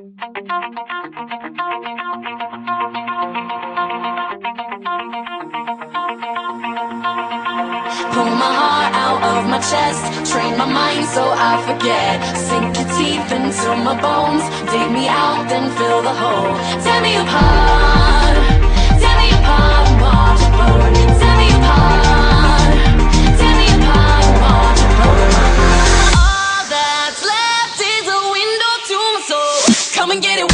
Pull my heart out of my chest, train my mind so I forget. Sink your teeth into my bones, dig me out, then fill the hole. Tear me apart, and watch it burn. Tear me apart, and watch it burn. All that's left is a window to my soul. Come and get it.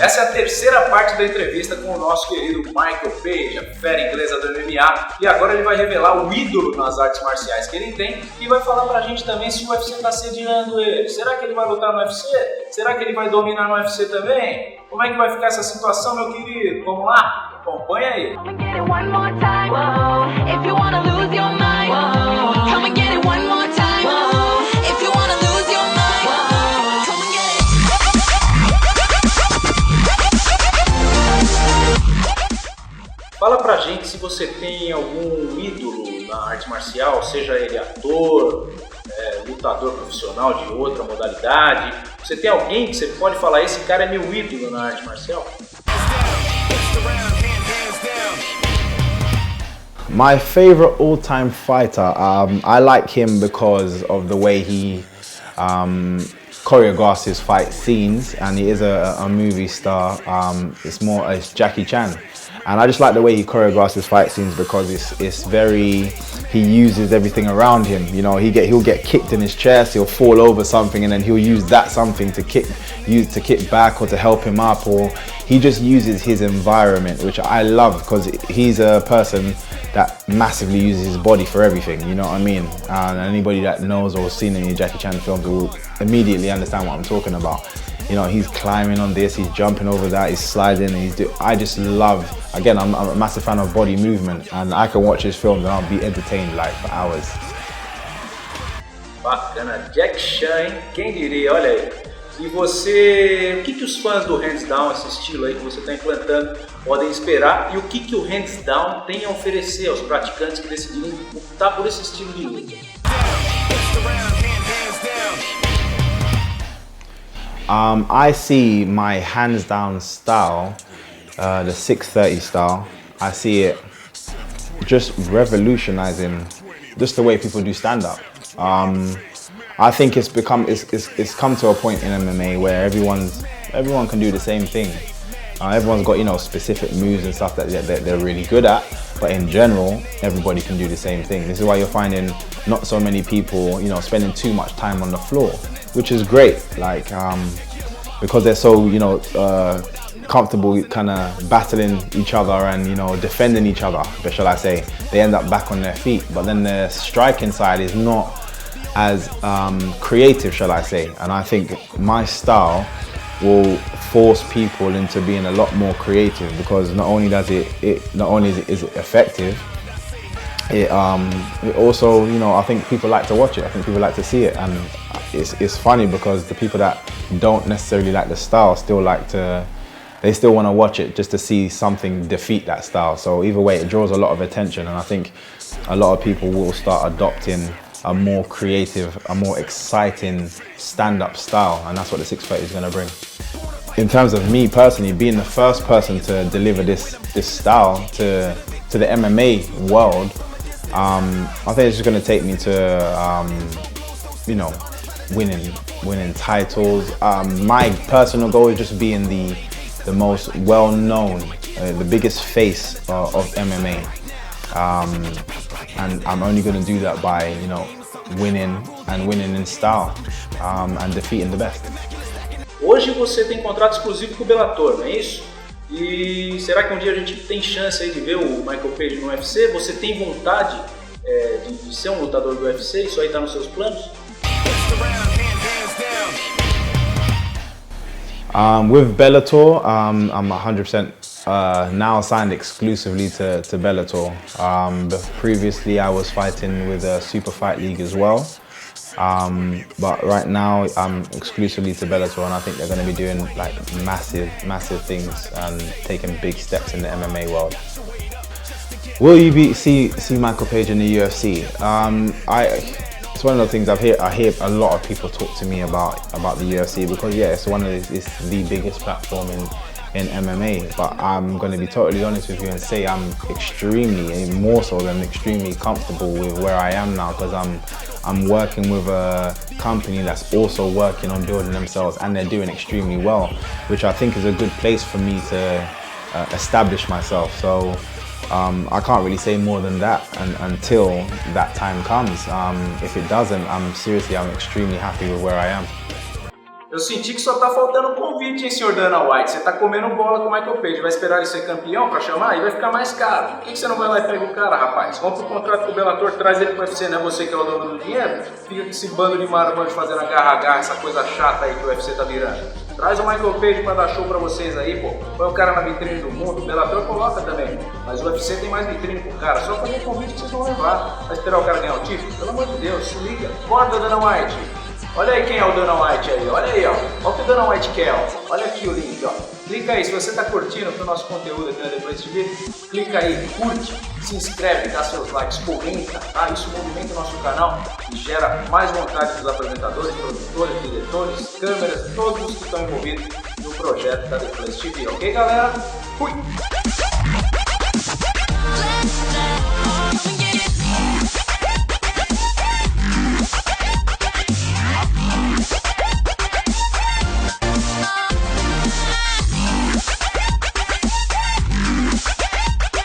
Essa é a terceira parte da entrevista com o nosso querido Michael Page, a fera inglesa do MMA, e agora ele vai revelar o ídolo nas artes marciais que ele tem e vai falar pra gente também se o UFC está sediando ele. Será que ele vai lutar no UFC? Será que ele vai dominar no UFC também? Como é que vai ficar essa situação, meu querido? Vamos lá? Acompanha aí. Fala pra gente se você tem algum ídolo na arte marcial, seja ele ator, lutador profissional de outra modalidade. Você tem alguém que você pode falar, esse cara é meu ídolo na arte marcial? My favorite all-time fighter, I like him because of the way he choreographs his fight scenes, and he is a movie star. It's Jackie Chan. And I just like the way he choreographs his fight scenes because it's very, he uses everything around him. You know, he'll get kicked in his chest, he'll fall over something, and then he'll use that something to kick back or to help him up, or he just uses his environment, which I love because he's a person that massively uses his body for everything. You know what I mean? And anybody that knows or has seen any Jackie Chan films will immediately understand what I'm talking about. You know, he's climbing on this, he's jumping over that, he's sliding, I just love, again, I'm a massive fan of body movement, and I can watch his films and I'll be entertained like for hours. Bacana, Jack Chan, hein? Quem diria, olha aí. E você, o que os fãs do Hands Down, esse estilo aí que você está implantando, podem esperar, e o que o Hands Down tem a oferecer aos praticantes que decidirem optar por esse estilo de luta? I see my hands down style, the 630 style, I see it just revolutionizing just the way people do stand-up. I think it's come to a point in MMA where everyone can do the same thing. Everyone's got, you know, specific moves and stuff that they're really good at, but in general, everybody can do the same thing. This is why you're finding not so many people, you know, spending too much time on the floor, which is great, like, because they're so, you know, comfortable kind of battling each other and, you know, defending each other, but shall I say, they end up back on their feet, but then the striking side is not as creative, shall I say, and I think my style will force people into being a lot more creative, because not only is it effective, it also, you know, I think people like to watch it. I think people like to see it, and it's funny because the people that don't necessarily like the style they still want to watch it just to see something defeat that style. So either way, it draws a lot of attention, and I think a lot of people will start adopting a more creative, a more exciting stand-up style, and that's what the 630 is going to bring. In terms of me personally, being the first person to deliver this style to the MMA world, I think it's just going to take me to, you know, winning titles. My personal goal is just being the most well-known, the biggest face of MMA. And I'm only going to do that by, you know, winning in style, and defeating the best. Hoje você tem contrato exclusivo com o Bellator, não é isso? E será que um dia a gente tem chance aí de ver o Michael Page no UFC? Você tem vontade de ser um lutador do UFC? Isso aí está nos seus planos? With Bellator, I'm 100% now signed exclusively to Bellator. Previously I was fighting with a Super Fight League as well. But right now I'm exclusively to Bellator, and I think they're going to be doing like massive things and taking big steps in the MMA world. Will you see Michael Page in the UFC? It's one of the things I hear a lot of people talk to me about the UFC, because yeah, it's the biggest platform in MMA. But I'm going to be totally honest with you and say I'm extremely, more so than extremely comfortable with where I am now, because I'm working with a company that's also working on building themselves, and they're doing extremely well, which I think is a good place for me to establish myself. So I can't really say more than that until that time comes. If it doesn't, I'm extremely happy with where I am. Eu senti que só tá faltando convite, hein, senhor Dana White? Você tá comendo bola com o Michael Page, vai esperar ele ser campeão pra chamar? E vai ficar mais caro. Por que você não vai lá e pega o cara, rapaz? Compra o contrato com o Bellator, traz ele pro UFC, não é você que é o dono do dinheiro? Fica com esse bando de marmanjos fazendo agarra-agarra, essa coisa chata aí que o UFC tá virando. Traz o Michael Page pra dar show pra vocês aí, pô. Põe o cara na vitrine do mundo, o Bellator coloca também. Mas o UFC tem mais vitrine pro cara, só fazer convite que vocês vão levar. Vai esperar o cara ganhar o título? Pelo amor de Deus, se liga. Acorda, Dana White. Olha aí quem é o Dana White aí, olha aí, ó. Olha o que o Dana White quer, ó. Olha aqui o link, ó. Clica aí, se você tá curtindo o nosso conteúdo aqui depois desse vídeo, clica aí, curte, se inscreve, dá seus likes, comenta, tá? Isso movimenta o nosso canal e gera mais vontade dos apresentadores, produtores, diretores, câmeras, todos os que estão envolvidos no projeto da The Place TV, ok, galera? Fui!